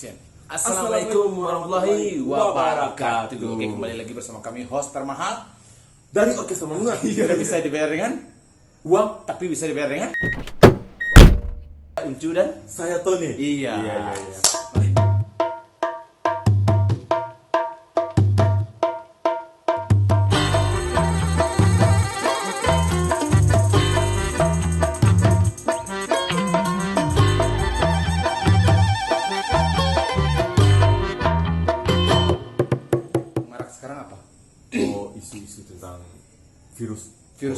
Action. Assalamualaikum warahmatullahi wabarakatuh. Oke, kembali lagi bersama kami host termahal dari Orkestra Mangunga. Tidak bisa dibayar dengan uang, tapi bisa dibayar dengan Uncu dan Saya Tony. Iya. Marak sekarang apa? Oh, isu-isu tentang virus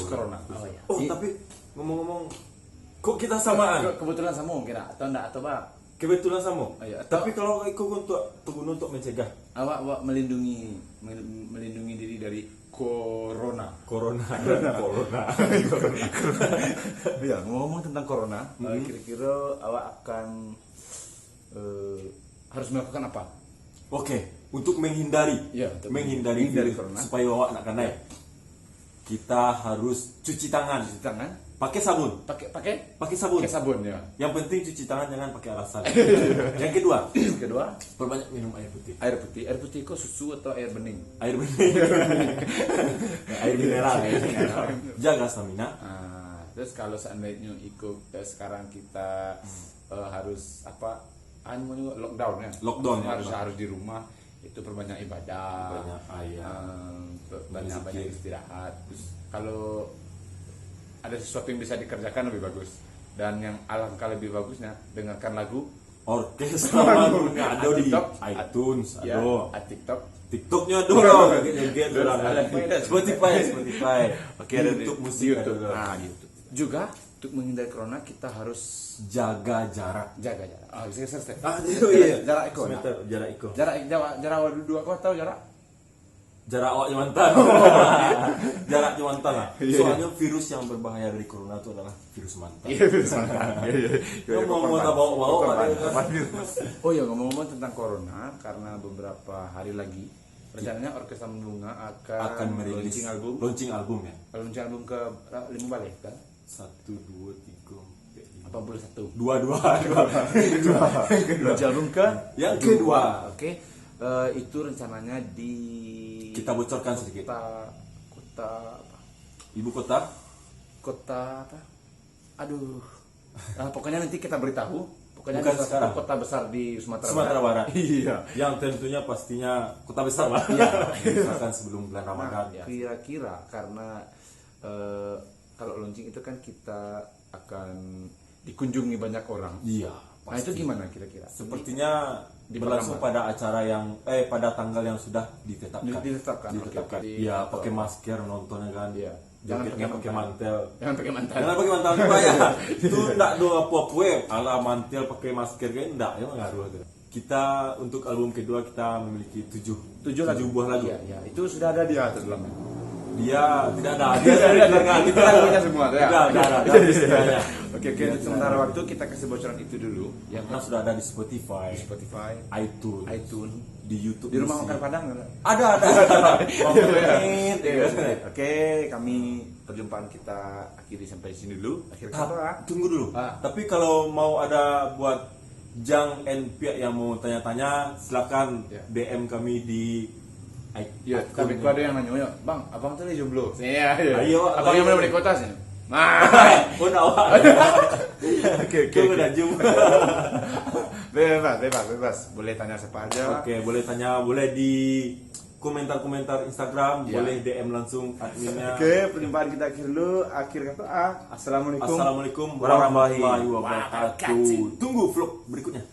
Corona. Oh iya. Oh, tapi ngomong-ngomong, kok kita samaan? Kebetulan sama kira atau enggak atau bang? Kebetulan sama. Iya, Tapi kalau ikut untuk mencegah Awak melindungi diri dari corona. corona. Ya, ngomong tentang corona, kira-kira awak akan harus melakukan apa? Oke, untuk menghindari, Iya, untuk menghindari menghindari virus, corona. supaya awak nak kena, kita harus cuci tangan, Cuci tangan, pakai sabun, pakai pakai sabun. sabun ya. Yang penting cuci tangan, jangan pakai alasan. Yang kedua, Kedua, perbanyak minum air putih. air putih kok susu atau air bening? Air bening. Air mineral. Jaga stamina. Terus kalau seandainya ikut sekarang kita harus apa? Lockdown ya. Lockdown, harus ya. harus di rumah. Itu perbanyak ibadah, Banyak banyak berzikir. istirahat. Terus kalau ada sesuatu yang bisa dikerjakan lebih bagus. Dan yang alangkah lebih bagusnya dengarkan lagu Orkestra Mangunga ada di TikTok, iTunes, ya, ada TikTok. TikToknya ada loh, joget Terus ada Spotify. Oke, ada di YouTube musik YouTube. ada. Nah, di YouTube. Juga untuk menghindari corona kita harus Jaga jarak. jaga jarak. Bisa selesai. Iya. Jarak iko. Semeter, jarak iko. Jarak dua kau tahu jarak? Jarak awak mantan. Jarak mantan lah. Iya. Soalnya virus yang berbahaya dari corona itu adalah virus mantan. Iya, bisa. Ngomong tak bawa-bawa. Oh ya, ngomong-ngomong tentang corona, karena beberapa hari lagi rencananya Orkestra Mangunga Akan merilis launching album ya. launching album ke 5 balik kan? 1 2 3 81. 2 Launching album ke Yang kedua. Oke. Itu rencananya di Kita bocorkan sedikit. kota apa? Ibu kota Kota apa? Aduh. Pokoknya nanti kita beritahu. Pokoknya Bukan di salah sekarang. satu kota besar di Sumatera Barat. Iya. Yang tentunya pastinya kota besar lah. Iya. Misalkan sebelum bulan Ramadan. Nah, kira-kira karena kalau launching itu kan kita akan dikunjungi banyak orang. Iya. Nah, itu gimana kira-kira? Sepertinya berlangsung pada acara yang pada tanggal yang sudah ditetapkan. Ditetapkan. Ditetapkan. Oke. Iya, pakai masker nontonnya kan. Iya. Jogetnya pakai mantel. Jangan pakai mantan. Jangan pakai mantel juga ya. Itu enggak do apa-apa ala mantel pakai masker kan enggak ya ngaruh tuh. Kita untuk album kedua kita memiliki 7 buah lagu. Iya, iya. Itu sudah ada di atas dalamnya. Dia tidak ada. Dia tidak Itu lagunya semua ya. Ada. Istilahnya. Oke, sementara waktu kita kasih bocoran itu dulu. Yang Karena sudah ada di Spotify, iTunes, di YouTube. di rumah Music. makan Padang kan? Ada. Mau menit, ya. Oke, kami perjumpaan kita akhiri sampai sini dulu. Akhir kata. Tunggu dulu. Ah. Tapi kalau mau ada buat Jang and pihak yang mau tanya-tanya, silakan Ya. DM kami di Iya, tapi ada yang nanya, Bang, abang tuh jomblo. Iya, Ayo, abang yang ayo. mana di kota sih? Nah, Pun awak. oke. Tunggu dah jumpa. Bebas. Boleh tanya siapa aja. Oke, boleh tanya, boleh di komentar-komentar Instagram, Ya. boleh DM langsung adminnya. Oke, perjumpaan kita akhir dulu. Akhir kata Assalamualaikum. Assalamualaikum warahmatullahi wabarakatuh. Tunggu vlog berikutnya.